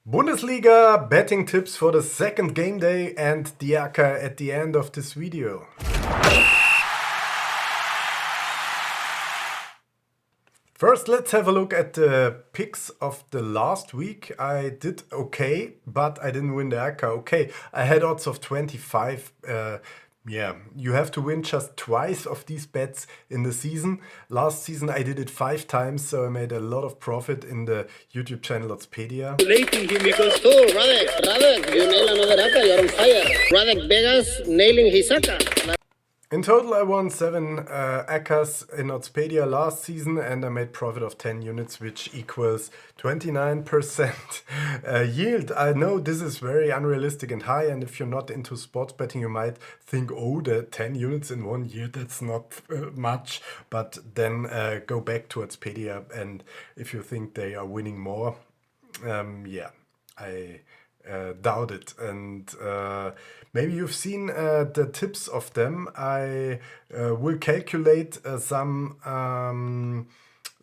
Bundesliga betting tips for the second game day and the acca at the end of this video. First, let's have a look at the picks of the last week. I did okay, but I didn't win the acca. Okay, I had odds of 25. You have to win just twice of these bets in the season. Last season I did it 5 times, so I made a lot of profit in the YouTube channel Sportspedia. Rating him because Radek, you nail another acca, you're on fire. Radek Vegas nailing his acca. In total, I won 7 accas in Oddspedia last season, and I made profit of 10 units, which equals 29% yield. I know this is very unrealistic and high, and if you're not into sports betting, you might think, oh, the 10 units in 1 year, that's not much. But then go back to Oddspedia, and if you think they are winning more, I doubt it. And maybe you've seen the tips of them. I will calculate some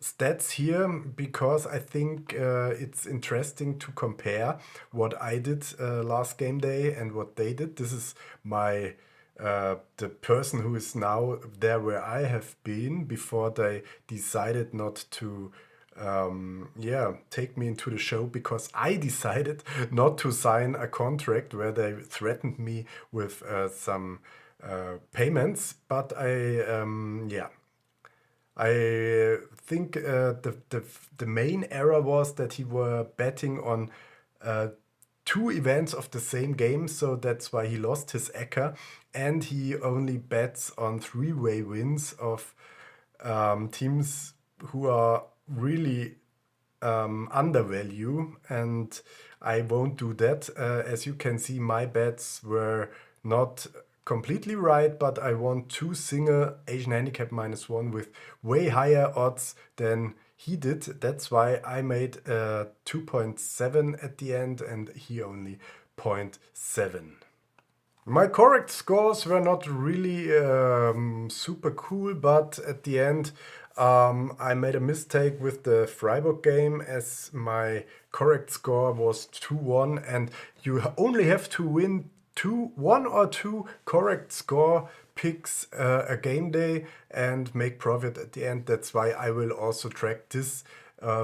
stats here because I think it's interesting to compare what I did last game day and what they did. This is my the person who is now there where I have been before they decided not to take me into the show, because I decided not to sign a contract where they threatened me with some payments. But I think the main error was that he were betting on 2 events of the same game, so that's why he lost his acca, and he only bets on 3-way wins of teams who are really undervalue, and I won't do that. As you can see, my bets were not completely right, but I won 2 single Asian Handicap -1 with way higher odds than he did. That's why I made 2.7 at the end and he only 0.7. My correct scores were not really super cool, but at the end I made a mistake with the Freiburg game, as my correct score was 2-1, and you only have to win 1 or 2 correct score picks a game day and make profit at the end. That's why I will also track this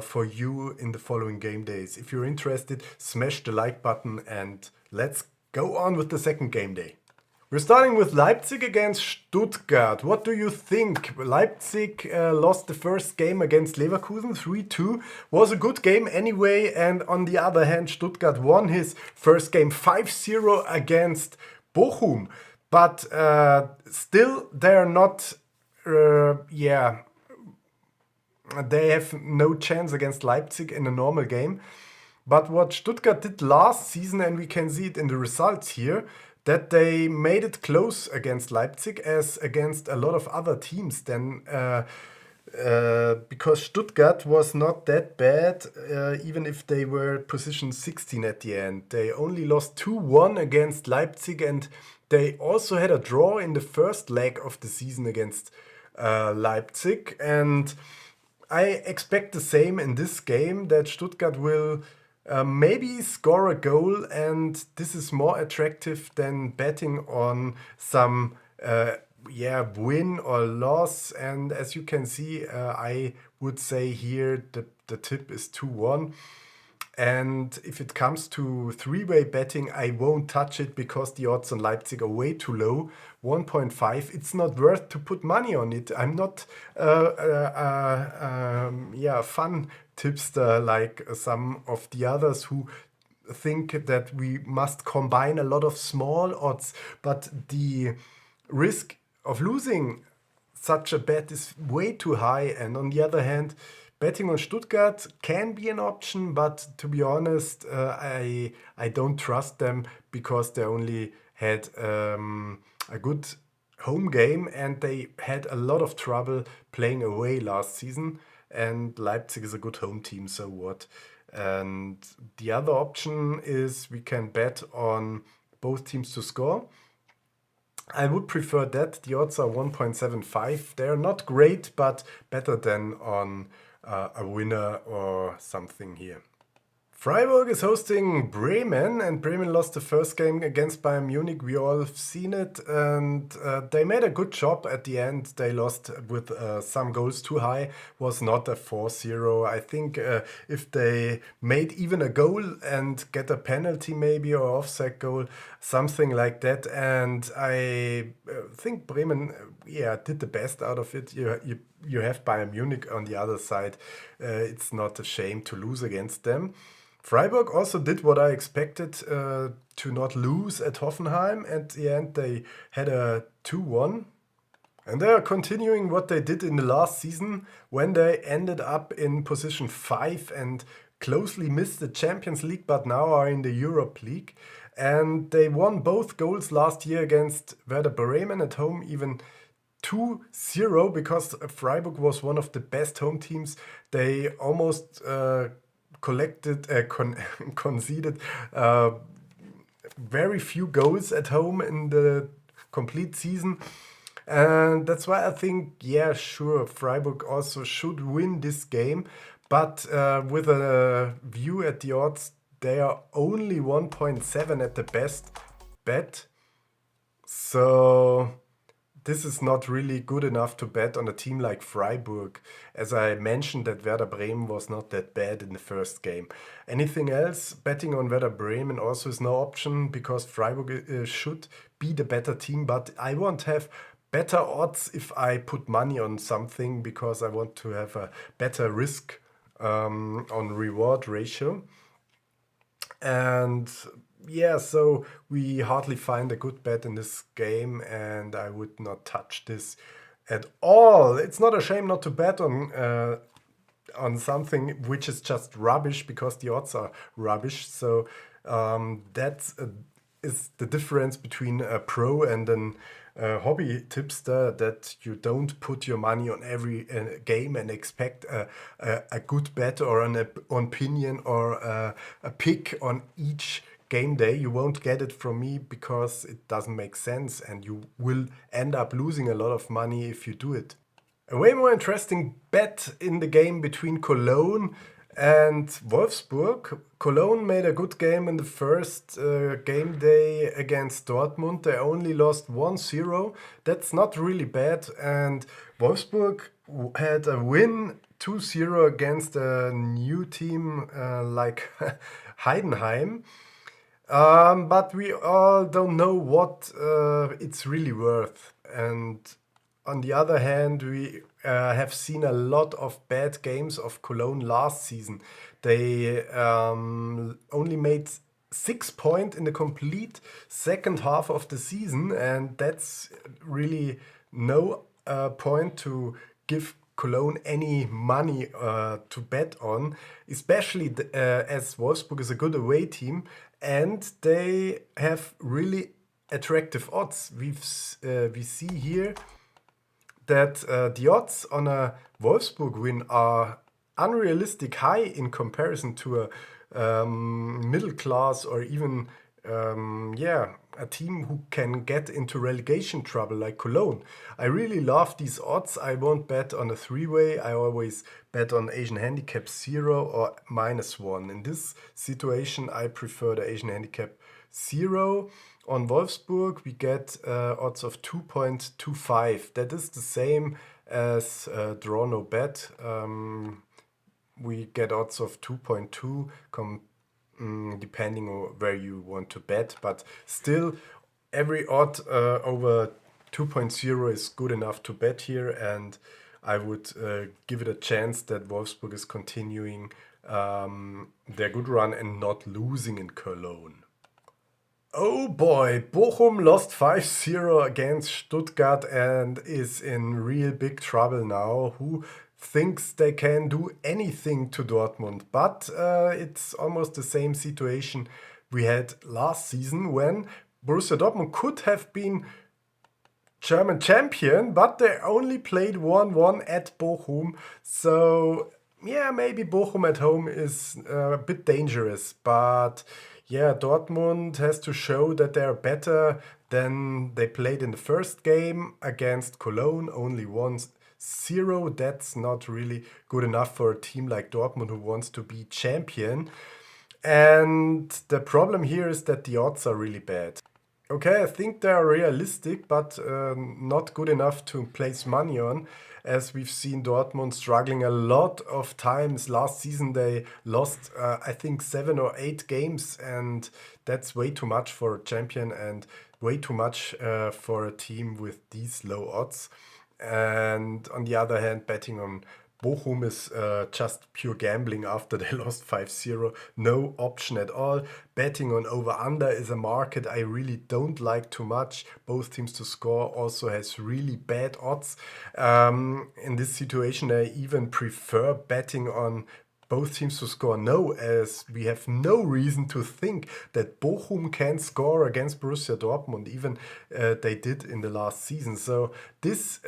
for you in the following game days. If you're interested, smash the like button and let's go on with the second game day. We're starting with Leipzig against Stuttgart. What do you think? Leipzig lost the first game against Leverkusen 3-2. Was a good game anyway. And on the other hand, Stuttgart won his first game 5-0 against Bochum. But still, they're not... they have no chance against Leipzig in a normal game. But what Stuttgart did last season, and we can see it in the results here, that they made it close against Leipzig as against a lot of other teams then, because Stuttgart was not that bad, even if they were position 16 at the end. They only lost 2-1 against Leipzig, and they also had a draw in the first leg of the season against Leipzig. And I expect the same in this game, that Stuttgart will maybe score a goal, and this is more attractive than betting on some win or loss. And as you can see, I would say here the tip is 2-1. And if it comes to 3-way betting, I won't touch it because the odds on Leipzig are way too low. 1.5. It's not worth to put money on it. I'm not fun tipster like some of the others who think that we must combine a lot of small odds. But the risk of losing such a bet is way too high. And on the other hand, betting on Stuttgart can be an option, but to be honest, I don't trust them, because they only had a good home game and they had a lot of trouble playing away last season. And Leipzig is a good home team, so what? And the other option is we can bet on both teams to score. I would prefer that. The odds are 1.75. They're not great, but better than on a winner or something here. Freiburg is hosting Bremen, and Bremen lost the first game against Bayern Munich. We all have seen it, and they made a good job at the end. They lost with some goals too high. Was not a 4-0. I think if they made even a goal and get a penalty maybe or offside goal, something like that. And I think Bremen, did the best out of it. You have Bayern Munich on the other side. It's not a shame to lose against them. Freiburg also did what I expected, to not lose at Hoffenheim. At the end, they had a 2-1. And they are continuing what they did in the last season when they ended up in position 5 and closely missed the Champions League, but now are in the Europe League. And they won both goals last year against Werder Bremen at home, even 2-0, because Freiburg was one of the best home teams. They almost conceded very few goals at home in the complete season. And that's why I think, sure, Freiburg also should win this game. But with a view at the odds, they are only 1.7 at the best bet. So this is not really good enough to bet on a team like Freiburg. As I mentioned, that Werder Bremen was not that bad in the first game. Anything else? Betting on Werder Bremen also is no option because Freiburg should be the better team. But I won't have better odds if I put money on something because I want to have a better risk on reward ratio. And so we hardly find a good bet in this game, and I would not touch this at all. It's not a shame not to bet on something which is just rubbish because the odds are rubbish. So that is the difference between a pro and an hobby tipster, that you don't put your money on every game and expect a good bet or an opinion or a pick on each game day. You won't get it from me because it doesn't make sense, and you will end up losing a lot of money if you do it. A way more interesting bet in the game between Cologne and Wolfsburg. Cologne made a good game in the first game day against Dortmund. They only lost 1-0. That's not really bad. And Wolfsburg had a win 2-0 against a new team like Heidenheim. But we all don't know what it's really worth. And on the other hand, we have seen a lot of bad games of Cologne last season. They only made 6 points in the complete second half of the season, and that's really no point to give Cologne any money to bet on, especially as Wolfsburg is a good away team and they have really attractive odds. We see here that the odds on a Wolfsburg win are unrealistic high in comparison to a middle class or even a team who can get into relegation trouble like Cologne. I really love these odds. I won't bet on a three-way. I always bet on Asian Handicap 0 or -1. In this situation, I prefer the Asian Handicap 0. On Wolfsburg, we get odds of 2.25. That is the same as draw no bet. We get odds of 2.2 depending on where you want to bet, but still every odd over 2.0 is good enough to bet here, and I would give it a chance that Wolfsburg is continuing their good run and not losing in Cologne. Oh boy, Bochum lost 5-0 against Stuttgart and is in real big trouble now. Who thinks they can do anything to Dortmund? But it's almost the same situation we had last season when Borussia Dortmund could have been German champion, but they only played 1-1 at Bochum. So yeah, maybe Bochum at home is a bit dangerous, but yeah, Dortmund has to show that they're better than they played in the first game against Cologne, only 1-0. That's not really good enough for a team like Dortmund who wants to be champion. And the problem here is that the odds are really bad. Okay, I think they are realistic, but not good enough to place money on, as we've seen Dortmund struggling a lot of times. Last season they lost, I think, 7 or 8 games, and that's way too much for a champion and way too much for a team with these low odds. And on the other hand, betting on Bochum is just pure gambling after they lost 5-0. No option at all. Betting on over-under is a market I really don't like too much. Both teams to score also has really bad odds. In this situation, I even prefer betting on both teams to score no, as we have no reason to think that Bochum can score against Borussia Dortmund, even they did in the last season. So this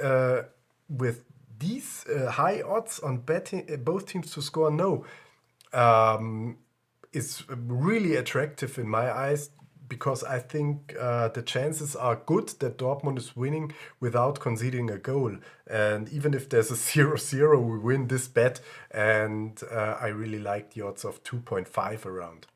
with these high odds on betting both teams to score no is really attractive in my eyes, because I think the chances are good that Dortmund is winning without conceding a goal. And even if there's a 0-0, we win this bet, and I really like the odds of 2.5 around.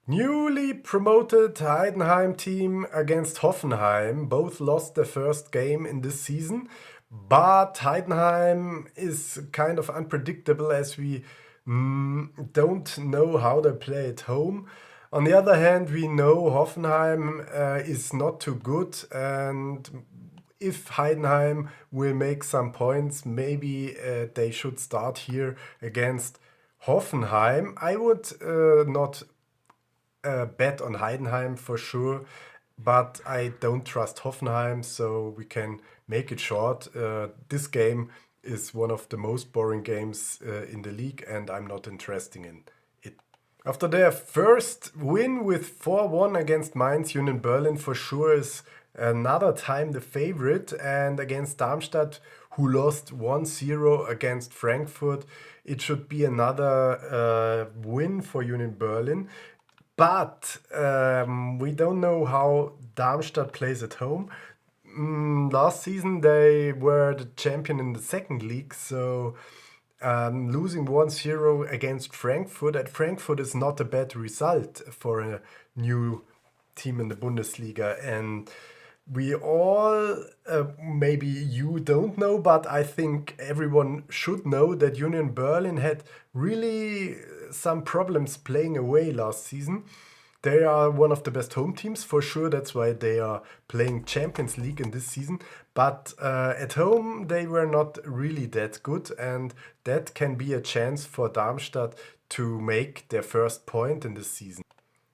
Newly promoted Heidenheim team against Hoffenheim. Both lost their first game in this season, but Heidenheim is kind of unpredictable, as we don't know how they play at home. On the other hand, we know Hoffenheim is not too good, and if Heidenheim will make some points, maybe they should start here against Hoffenheim. I would not bet on Heidenheim for sure, but I don't trust Hoffenheim, so we can make it short. This game is one of the most boring games in the league, and I'm not interested in it. After their first win with 4-1 against Mainz, Union Berlin for sure is another time the favorite, and against Darmstadt, who lost 1-0 against Frankfurt, it should be another win for Union Berlin. But we don't know how Darmstadt plays at home. Last season they were the champion in the second league, so losing 1-0 against Frankfurt at Frankfurt is not a bad result for a new team in the Bundesliga. And we all, maybe you don't know, but I think everyone should know that Union Berlin had really some problems playing away last season. They are one of the best home teams for sure. That's why they are playing Champions League in this season. But at home, they were not really that good. And that can be a chance for Darmstadt to make their first point in this season.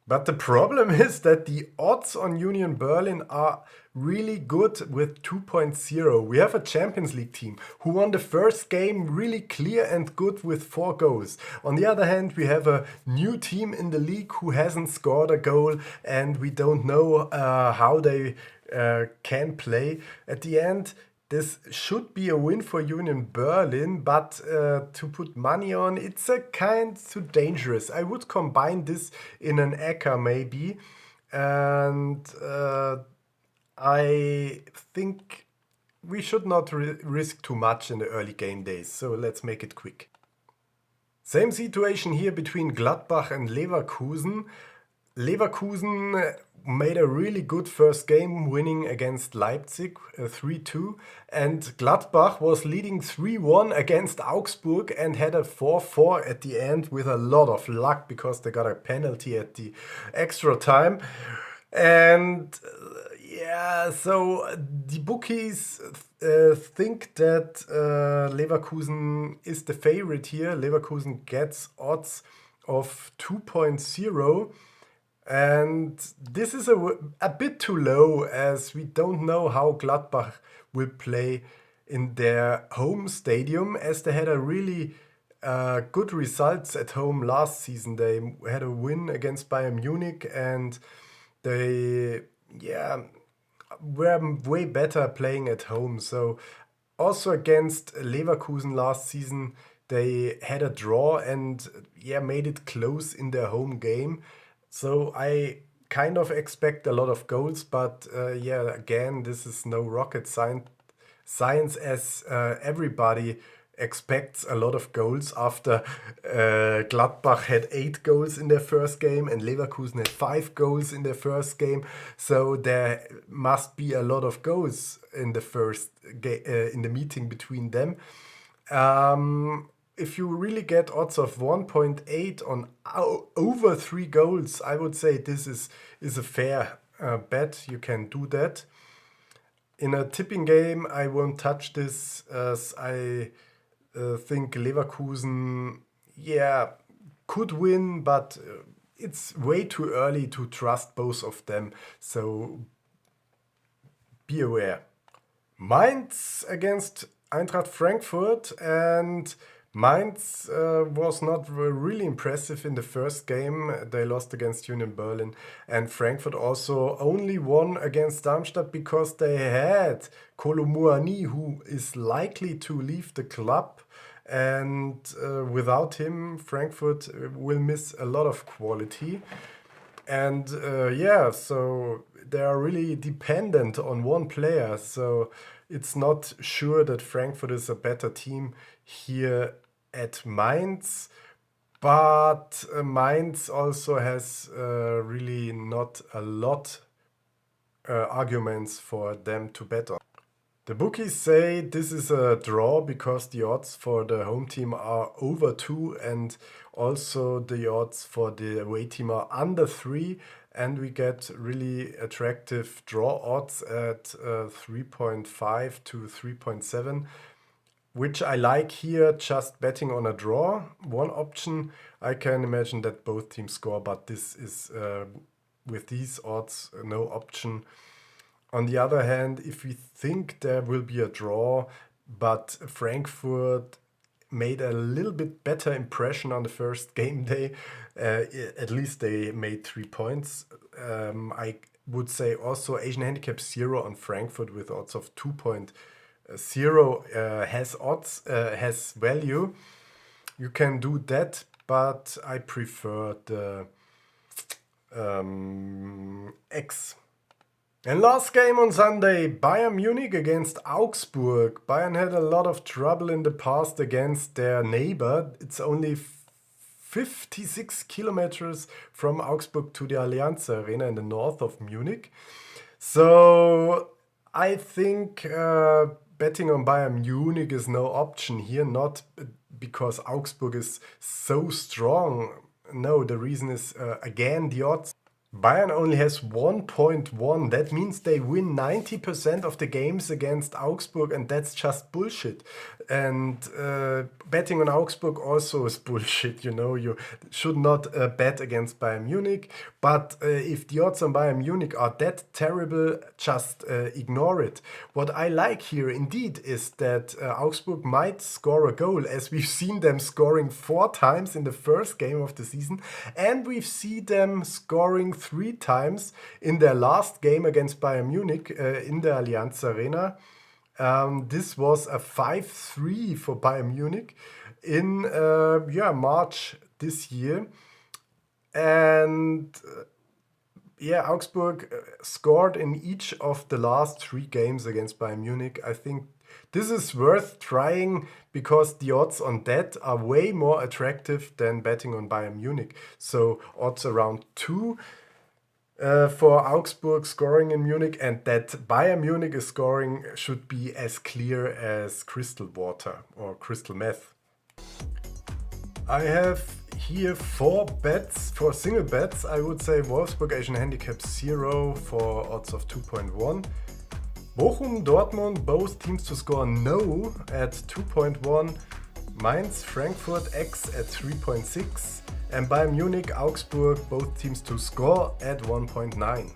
But the problem is that the odds on Union Berlin are really good with 2.0. We have a Champions League team who won the first game really clear and good with 4 goals. On the other hand, we have a new team in the league who hasn't scored a goal, and we don't know how they can play. At the end, this should be a win for Union Berlin, but to put money on, it's a kind too dangerous. I would combine this in an acca maybe, and I think we should not risk too much in the early game days, so let's make it quick. Same situation here between Gladbach and Leverkusen. Leverkusen made a really good first game, winning against Leipzig 3-2, and Gladbach was leading 3-1 against Augsburg and had a 4-4 at the end with a lot of luck, because they got a penalty at the extra time. And so the bookies think that Leverkusen is the favorite here. Leverkusen gets odds of 2.0. And this is a bit too low, as we don't know how Gladbach will play in their home stadium, as they had a really good results at home last season. They had a win against Bayern Munich, and they were way better playing at home. So also against Leverkusen last season, they had a draw and made it close in their home game. So I kind of expect a lot of goals, but again, this is no rocket science, as everybody expects a lot of goals after Gladbach had 8 goals in their first game and Leverkusen had 5 goals in their first game. So there must be a lot of goals in the first in the meeting between them. If you really get odds of 1.8 on over 3 goals, I would say this is a fair bet. You can do that. In a tipping game, I won't touch this as I think Leverkusen, could win, but it's way too early to trust both of them. So be aware. Mainz against Eintracht Frankfurt, and Mainz was not really impressive in the first game. They lost against Union Berlin, and Frankfurt also only won against Darmstadt because they had Kolo Muani, who is likely to leave the club, and without him Frankfurt will miss a lot of quality. And so they are really dependent on one player, so it's not sure that Frankfurt is a better team here at Mainz, but Mainz also has really not a lot arguments for them to bet on. The bookies say this is a draw because the odds for the home team are over 2 and also the odds for the away team are under 3, and we get really attractive draw odds at 3.5 to 3.7, which I like here, just betting on a draw. One option, I can imagine that both teams score, but this is with these odds no option. On the other hand, if we think there will be a draw, but Frankfurt made a little bit better impression on the first game day, at least they made 3 points. I would say also Asian Handicap 0 on Frankfurt with odds of 2.0 has value. You can do that, but I prefer the X. And last game on Sunday, Bayern Munich against Augsburg. Bayern had a lot of trouble in the past against their neighbor. It's only 56 kilometers from Augsburg to the Allianz Arena in the north of Munich. So I think betting on Bayern Munich is no option here, not because Augsburg is so strong. No, the reason is again the odds. Bayern only has 1.1. That means they win 90% of the games against Augsburg, and that's just bullshit. And betting on Augsburg also is bullshit. You should not bet against Bayern Munich. But if the odds on Bayern Munich are that terrible, just ignore it. What I like here indeed is that Augsburg might score a goal, as we've seen them scoring 4 times in the first game of the season, and we've seen them scoring 3 times in their last game against Bayern Munich in the Allianz Arena. This was a 5-3 for Bayern Munich in March this year. And Augsburg scored in each of the last 3 games against Bayern Munich. I think this is worth trying because the odds on that are way more attractive than betting on Bayern Munich. So odds around 2 for Augsburg scoring in Munich, and that Bayern Munich is scoring should be as clear as crystal water or crystal meth. I have here 4 bets, 4 single bets. I would say Wolfsburg Asian Handicap 0 for odds of 2.1. Bochum, Dortmund, both teams to score no at 2.1. Mainz, Frankfurt X at 3.6. And Bayern Munich, Augsburg, both teams to score at 1.9.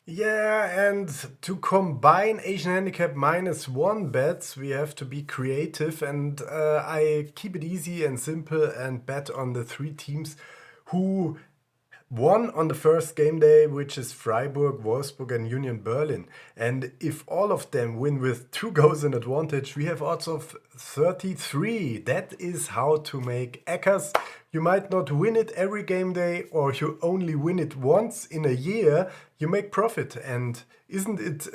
Yeah, and to combine Asian Handicap -1 bets, we have to be creative, and I keep it easy and simple and bet on the 3 teams who won on the first game day, which is Freiburg, Wolfsburg and Union Berlin. And if all of them win with 2 goals in advantage, we have odds of 33. That is how to make accas. You might not win it every game day, or you only win it once in a year, you make profit. And isn't it,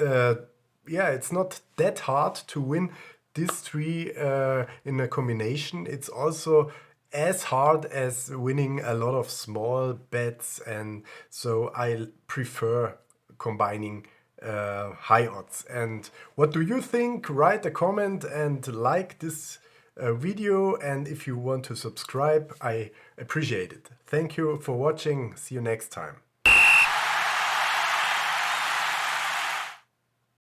it's not that hard to win these three in a combination, it's also as hard as winning a lot of small bets, and so I prefer combining high odds. And what do you think? Write a comment and like this video, and if you want to subscribe, I appreciate it. Thank you for watching. See you next time.